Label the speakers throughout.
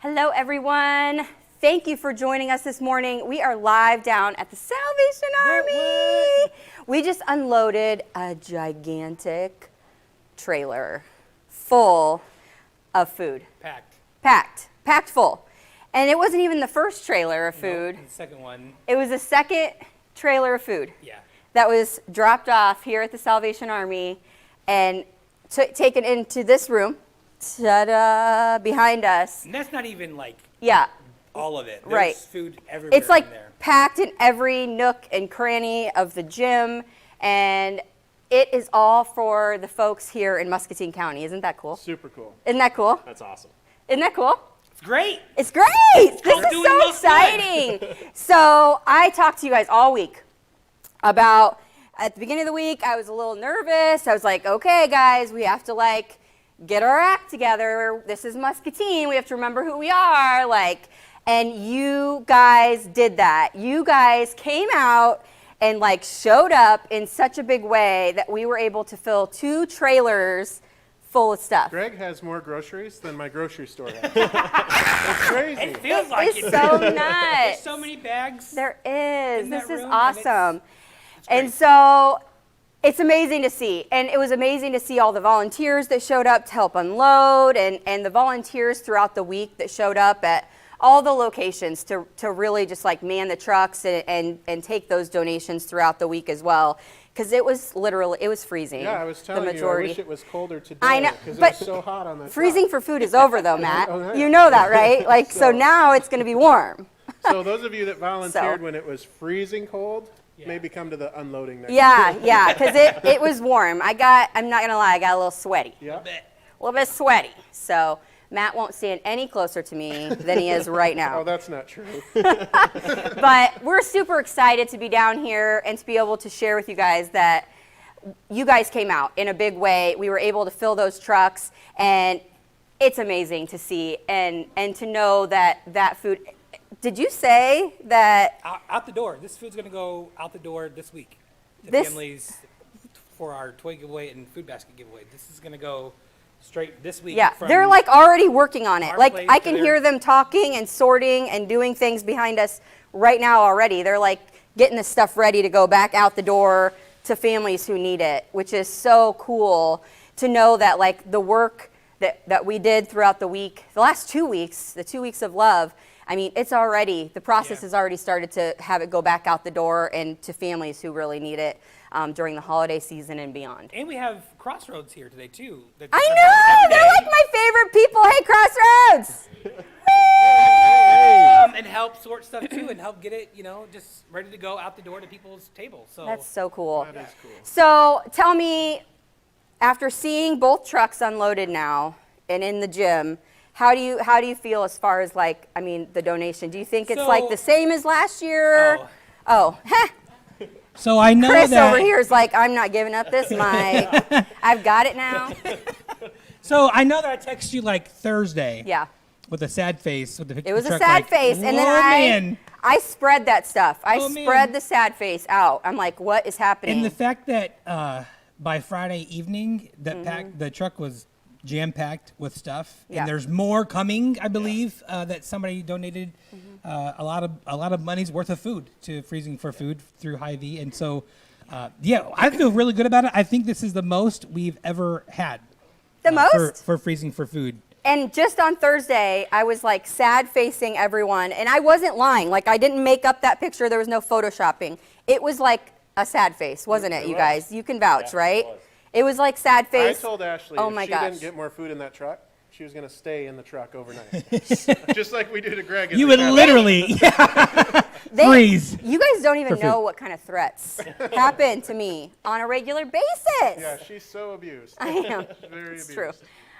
Speaker 1: Hello, everyone. Thank you for joining us this morning. We are live down at the Salvation Army. We just unloaded a gigantic trailer full of food. Packed full. And it wasn't even the first trailer of food.
Speaker 2: No, the second one.
Speaker 1: It was the second trailer of food.
Speaker 2: Yeah.
Speaker 1: That was dropped off here at the Salvation Army and taken into this room, ta-da, behind us.
Speaker 2: And that's not even like
Speaker 1: all
Speaker 2: of it. There's
Speaker 1: right.
Speaker 2: food everywhere.
Speaker 1: It's like
Speaker 2: in there.
Speaker 1: packed in every nook and cranny of the gym, and it is all for the folks here in Muscatine County. Isn't that cool?
Speaker 3: Super cool.
Speaker 1: Isn't that cool?
Speaker 3: That's awesome.
Speaker 1: Isn't that cool?
Speaker 2: It's great.
Speaker 1: It's great. This is so exciting. So I talked to you guys all week about, at the beginning of the week, I was a little nervous. I was like, okay, guys, we have to get our act together. This is Muscatine. We have to remember who we are. And you guys did that. You guys came out and showed up in such a big way that we were able to fill 2 trailers full of stuff.
Speaker 3: Greg has more groceries than my grocery store has. It's crazy.
Speaker 2: It feels like
Speaker 1: It's so nuts.
Speaker 2: There's so many bags.
Speaker 1: There is. This is
Speaker 2: room,
Speaker 1: awesome.
Speaker 2: It's
Speaker 1: And so it's amazing to see. And it was amazing to see all the volunteers that showed up to help unload and the volunteers throughout the week that showed up at all the locations to really just man the trucks and take those donations throughout the week as well. Because it was freezing.
Speaker 3: Yeah, I was telling you, I wish it was colder today.
Speaker 1: I know,
Speaker 3: because it
Speaker 1: but
Speaker 3: was so hot on the
Speaker 1: freezing for food is over though, Matt.
Speaker 3: Oh, yeah.
Speaker 1: You know that, right? So now it's going to be warm.
Speaker 3: So those of you that volunteered when it was freezing cold, maybe come to the unloading next week.
Speaker 1: Yeah, because it was warm. I'm not going to lie, I got a little sweaty.
Speaker 3: Yeah.
Speaker 1: A little bit sweaty. So Matt won't stand any closer to me than he is right now.
Speaker 3: Oh, that's not true.
Speaker 1: But we're super excited to be down here and to be able to share with you guys that you guys came out in a big way. We were able to fill those trucks, and it's amazing to see and to know that food. Did you say that?
Speaker 2: Out the door. This food's going to go out the door this week to families for our toy giveaway and food basket giveaway. This is going to go straight this week.
Speaker 1: Yeah, they're already working on it. I can hear them talking and sorting and doing things behind us right now already. They're getting the stuff ready to go back out the door to families who need it, which is so cool to know that the work that we did throughout the week, the last 2 weeks, the 2 weeks of love, I mean, the process has already started to have it go back out the door and to families who really need it during the holiday season and beyond.
Speaker 2: And we have Crossroads here today, too.
Speaker 1: I know! They're my favorite people. Hey, Crossroads!
Speaker 2: And help sort stuff, too, and help get it, just ready to go out the door to people's tables. So
Speaker 1: that's so cool.
Speaker 3: That is cool.
Speaker 1: So tell me, after seeing both trucks unloaded now and in the gym, how do you feel as far as the donation? Do you think it's the same as last year? Oh.
Speaker 2: So I know
Speaker 1: Chris
Speaker 2: that
Speaker 1: over here is I'm not giving up this mic. I've got it now.
Speaker 2: So I know that I texted you Thursday.
Speaker 1: Yeah.
Speaker 2: With a sad face with the picture.
Speaker 1: It was a sad face, and then I spread that stuff. I spread the sad face out. I'm like, what is happening?
Speaker 2: And the fact that by Friday evening, the truck was jam-packed with stuff, and there's more coming. I believe that somebody donated a lot of money's worth of food to Freezing for Food through Hy-Vee, and so I feel really good about it. I think this is the most we've ever had.
Speaker 1: The most
Speaker 2: for Freezing for Food.
Speaker 1: And just on Thursday, I was sad facing everyone, and I wasn't lying. I didn't make up that picture. There was no photoshopping. It was a sad face, wasn't it, you guys? You can vouch, right? It was sad face.
Speaker 3: I told Ashley if she didn't get more food in that truck, she was going to stay in the truck overnight. Just like we do to Greg.
Speaker 2: You would literally freeze.
Speaker 1: You guys don't even know what kind of threats happen to me on a regular basis.
Speaker 3: Yeah, she's so abused.
Speaker 1: I am.
Speaker 3: Very
Speaker 1: It's
Speaker 3: abused.
Speaker 1: true.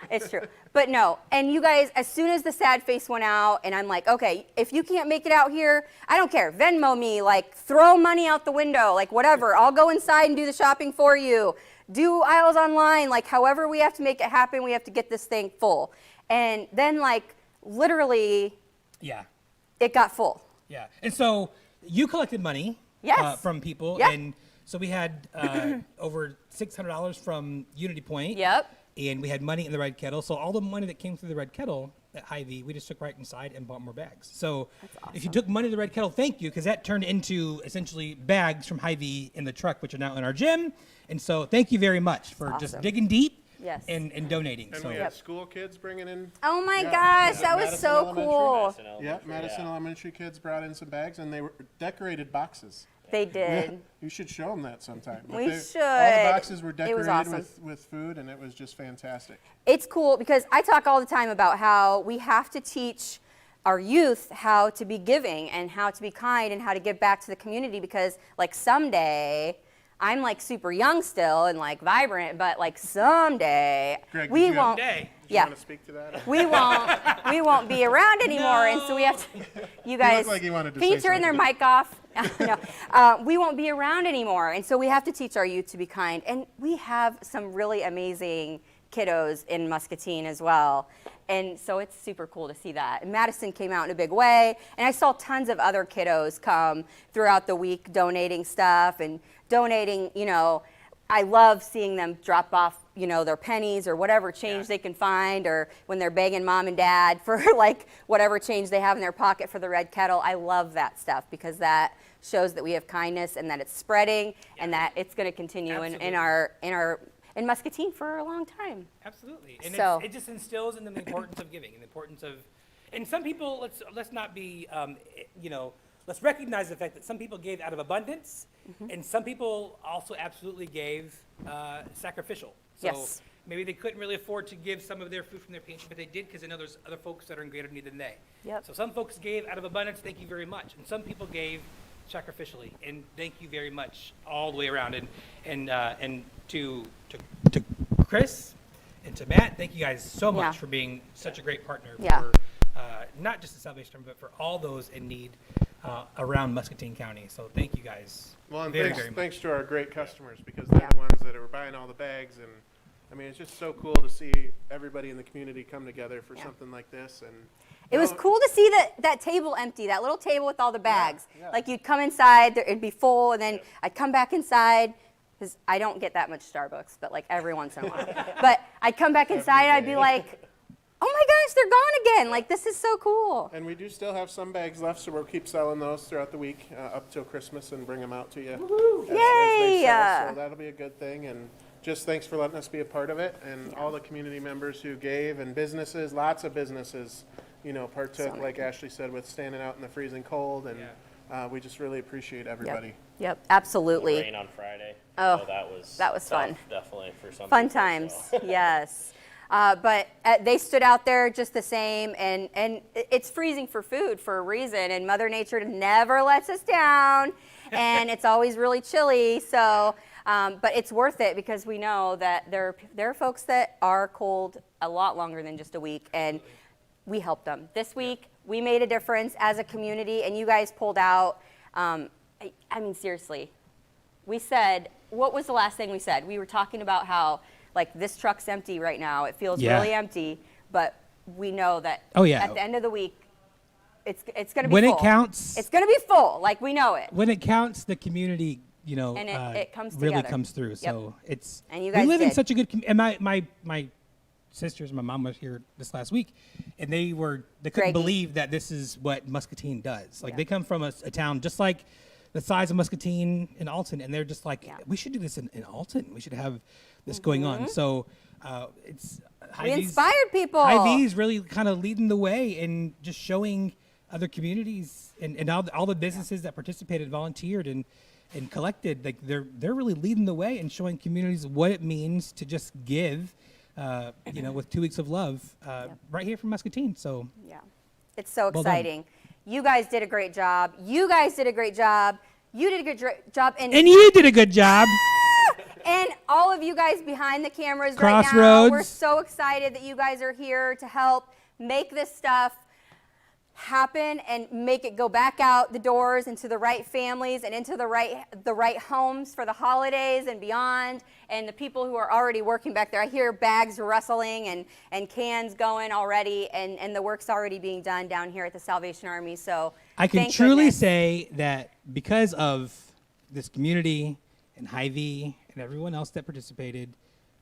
Speaker 1: It's true. But no, and you guys, as soon as the sad face went out, and I'm like, okay, if you can't make it out here, I don't care. Venmo me, throw money out the window, whatever. I'll go inside and do the shopping for you. Do aisles online, however we have to make it happen, we have to get this thing full. And then, literally, it got full.
Speaker 2: Yeah. And so you collected money from people.
Speaker 1: Yep.
Speaker 2: And so we had over $600 from Unity Point.
Speaker 1: Yep.
Speaker 2: and we had money in the red kettle. So all the money that came through the red kettle at Hy-Vee, we just took right inside and bought more bags. So if you took money to the red kettle, thank you, because that turned into essentially bags from Hy-Vee in the truck, which are now in our gym. And so thank you very much for just digging deep and donating.
Speaker 3: And
Speaker 2: so
Speaker 3: we had school kids bringing in.
Speaker 1: Oh my gosh, that was so cool.
Speaker 3: Madison Elementary kids brought in some bags, and they were decorated boxes.
Speaker 1: They did.
Speaker 3: Yeah, you should show them that sometime.
Speaker 1: We should.
Speaker 3: All the boxes were decorated
Speaker 1: awesome.
Speaker 3: with food, and it was just fantastic.
Speaker 1: It's cool because I talk all the time about how we have to teach our youth how to be giving and how to be kind and how to give back to the community, because like someday, I'm like super young still and like vibrant, but like someday
Speaker 3: Greg,
Speaker 1: we won't.
Speaker 3: Do you want to speak to that?
Speaker 1: We won't be around anymore, and so we have to. You guys,
Speaker 3: like you wanted to
Speaker 1: can you
Speaker 3: say
Speaker 1: turn their
Speaker 3: something.
Speaker 1: mic off? No, we won't be around anymore, and so we have to teach our youth to be kind. And we have some really amazing kiddos in Muscatine as well, and so it's super cool to see that. And Madison came out in a big way, and I saw tons of other kiddos come throughout the week donating stuff and donating. You know, I love seeing them drop off, you know, their pennies or whatever change they can find, or when they're begging mom and dad for like whatever change they have in their pocket for the red kettle. I love that stuff because that shows that we have kindness and that it's spreading and that it's going to continue in Muscatine for a long time.
Speaker 2: Absolutely, and
Speaker 1: So-
Speaker 2: it just instills in them the importance of giving and the importance of, and some people, let's not be, let's recognize the fact that some people gave out of abundance, and some people also absolutely gave sacrificial. So
Speaker 1: Yes.
Speaker 2: maybe they couldn't really afford to give some of their food from their pantry, but they did because they know there's other folks that are in greater need than they.
Speaker 1: Yep.
Speaker 2: So some folks gave out of abundance, thank you very much, and some people gave sacrificially, and thank you very much all the way around. And to Chris and to Matt, thank you guys so much
Speaker 1: Yeah.
Speaker 2: for being such a great partner
Speaker 1: Yeah.
Speaker 2: for not just the Salvation Army, but for all those in need around Muscatine County. So thank you guys.
Speaker 3: Well, and
Speaker 2: very,
Speaker 3: thanks,
Speaker 2: very much.
Speaker 3: thanks to our great customers, because they're the ones that are buying all the bags. And I mean, it's just so cool to see everybody in the community come together for something like this. And
Speaker 1: It was cool to see that table empty, that little table with all the bags.
Speaker 3: yeah.
Speaker 1: Like you'd come inside, it'd be full, and then I'd come back inside, because I don't get that much Starbucks, but like every once in a while. But I'd come back inside and I'd be like, oh my gosh, they're gone again. Like, this is so cool.
Speaker 3: And we do still have some bags left, so we'll keep selling those throughout the week up till Christmas and bring them out to you. As they
Speaker 1: Yay!
Speaker 3: sell. So that'll be a good thing. And just thanks for letting us be a part of it. And all the community members who gave, and businesses, lots of businesses, you know, partook, like Ashley said, with standing out in the freezing cold. And we just really appreciate everybody.
Speaker 1: Yep, absolutely.
Speaker 4: Rain on Friday.
Speaker 1: Oh,
Speaker 4: So that was
Speaker 1: that was
Speaker 4: tough,
Speaker 1: fun.
Speaker 4: Definitely for some
Speaker 1: Fun
Speaker 4: people,
Speaker 1: times,
Speaker 4: so.
Speaker 1: yes. But they stood out there just the same, and it's freezing for food for a reason, and Mother Nature never lets us down, and it's always really chilly, so, but it's worth it because we know that there are folks that are cold a lot longer than just a week, and we helped them. This week, we made a difference as a community, and you guys pulled out, I mean, seriously, we said, what was the last thing we said? We were talking about how, like, this truck's empty right now. It feels really empty, but we know that at the end of the week, it's going to be
Speaker 2: When
Speaker 1: full.
Speaker 2: it counts,
Speaker 1: It's going to be full, like we know it.
Speaker 2: when it counts, the community, you know,
Speaker 1: And it comes
Speaker 2: really
Speaker 1: together.
Speaker 2: comes through. So it's,
Speaker 1: And you
Speaker 2: we
Speaker 1: guys
Speaker 2: live in
Speaker 1: did.
Speaker 2: such a good, and my sisters, my mom was here this last week, and they couldn't
Speaker 1: Greggy.
Speaker 2: believe that this is what Muscatine does. Like
Speaker 1: Yeah.
Speaker 2: they come from a town just like the size of Muscatine and Alton, and they're just like, we should do this in Alton. We should have this going on. So it's
Speaker 1: We inspired people.
Speaker 2: Hy-Vee's really kind of leading the way in just showing other communities and all the businesses that participated, volunteered, and collected. Like they're really leading the way and showing communities what it means to just give. With 2 weeks of love, right here from Muscatine. So
Speaker 1: Yeah, it's so
Speaker 2: done.
Speaker 1: exciting. You guys did a great job. You guys did a great job. You did a good job.
Speaker 2: and you did a good job.
Speaker 1: And all of you guys behind the cameras right now,
Speaker 2: Crossroads.
Speaker 1: we're so excited that you guys are here to help make this stuff happen and make it go back out the doors into the right families and into the right homes for the holidays and beyond. And the people who are already working back there, I hear bags rustling and cans going already, and the work's already being done down here at the Salvation Army. So
Speaker 2: I can
Speaker 1: thank
Speaker 2: truly
Speaker 1: goodness.
Speaker 2: say that because of this community and Hy-Vee and everyone else that participated,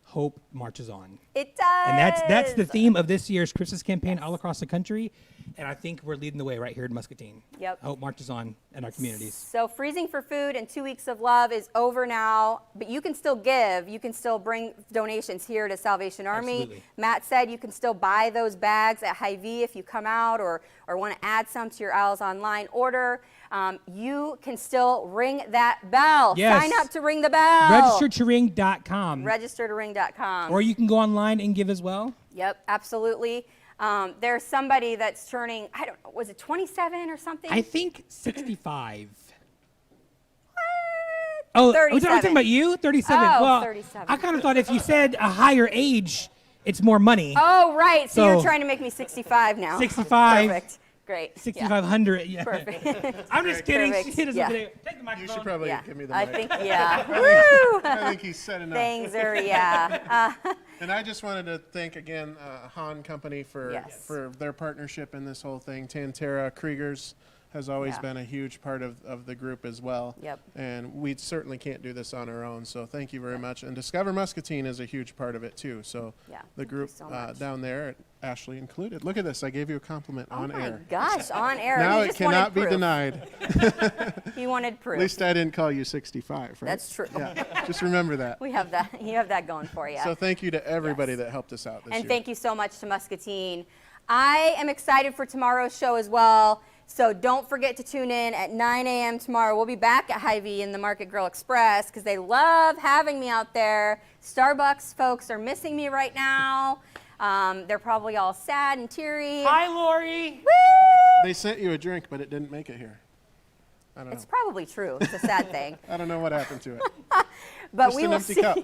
Speaker 2: Hope marches on.
Speaker 1: It does.
Speaker 2: And that's the theme of this year's Christmas campaign all across the country. And I think we're leading the way right here in Muscatine.
Speaker 1: Yep.
Speaker 2: Hope marches on in our communities.
Speaker 1: So Freezing for Food and 2 Weeks of Love is over now, but you can still give. You can still bring donations here to Salvation Army.
Speaker 2: Absolutely.
Speaker 1: Matt said you can still buy those bags at Hy-Vee if you come out or want to add some to your Owls Online order. You can still ring that bell.
Speaker 2: Yes.
Speaker 1: Sign up to ring the bell.
Speaker 2: Registertoring.com.
Speaker 1: Registertoring.com.
Speaker 2: Or you can go online and give as well.
Speaker 1: Yep, absolutely. There's somebody that's turning, I don't know, was it 27 or something?
Speaker 2: I think 65. Oh,
Speaker 1: 37.
Speaker 2: I'm talking about you? 37.
Speaker 1: Oh,
Speaker 2: well,
Speaker 1: 37.
Speaker 2: I kind of thought if you said a higher age, it's more money.
Speaker 1: Oh, right. So you're
Speaker 2: So-
Speaker 1: trying to make me 65 now.
Speaker 2: 65.
Speaker 1: Perfect. Great. Yeah.
Speaker 2: 6,500. Yeah.
Speaker 1: Perfect.
Speaker 2: I'm just kidding.
Speaker 1: Perfect.
Speaker 2: She doesn't
Speaker 1: Yeah.
Speaker 2: believe it. Take the microphone.
Speaker 3: You should probably
Speaker 1: Yeah.
Speaker 3: give me the
Speaker 1: I
Speaker 3: mic.
Speaker 1: think, yeah. Woo!
Speaker 3: I think he's said enough.
Speaker 1: Things are, yeah.
Speaker 3: And I just wanted to thank again Han Company for
Speaker 1: Yes.
Speaker 3: their partnership in this whole thing. Tantera Kriegers has always
Speaker 1: Yeah.
Speaker 3: been a huge part of the group as well.
Speaker 1: Yep.
Speaker 3: And we certainly can't do this on our own. So thank you very much. And Discover Muscatine is a huge part of it too. So
Speaker 1: Yeah,
Speaker 3: the
Speaker 1: thank you
Speaker 3: group
Speaker 1: so much.
Speaker 3: down there, Ashley included. Look at this. I gave you a compliment
Speaker 1: Oh
Speaker 3: on
Speaker 1: my
Speaker 3: air.
Speaker 1: gosh, on air.
Speaker 3: Now
Speaker 1: You
Speaker 3: it
Speaker 1: just
Speaker 3: cannot
Speaker 1: wanted
Speaker 3: be
Speaker 1: proof.
Speaker 3: denied.
Speaker 1: He wanted proof.
Speaker 3: At least I didn't call you 65, right?
Speaker 1: That's true.
Speaker 3: Yeah. Just remember that.
Speaker 1: We have that. You have that going for you.
Speaker 3: So thank you to everybody
Speaker 1: Yes.
Speaker 3: that helped us out this
Speaker 1: And
Speaker 3: year.
Speaker 1: thank you so much to Muscatine. I am excited for tomorrow's show as well. So don't forget to tune in at 9 a.m. tomorrow. We'll be back at Hy-Vee in the Market Grill Express because they love having me out there. Starbucks folks are missing me right now. They're probably all sad and teary.
Speaker 2: Hi, Lori.
Speaker 1: Woo!
Speaker 3: They sent you a drink, but it didn't make it here. I don't know.
Speaker 1: It's probably true. It's a sad thing.
Speaker 3: I don't know what happened to it.
Speaker 1: But
Speaker 3: Just
Speaker 1: we
Speaker 3: an
Speaker 1: will
Speaker 3: empty
Speaker 1: see.
Speaker 3: cup.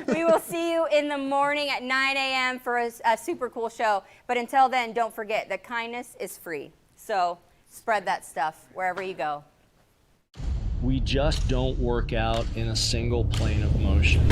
Speaker 1: we will see you in the morning at 9 a.m. for a super cool show. But until then, don't forget that kindness is free. So spread that stuff wherever you go.
Speaker 4: We just don't work out in a single plane of motion.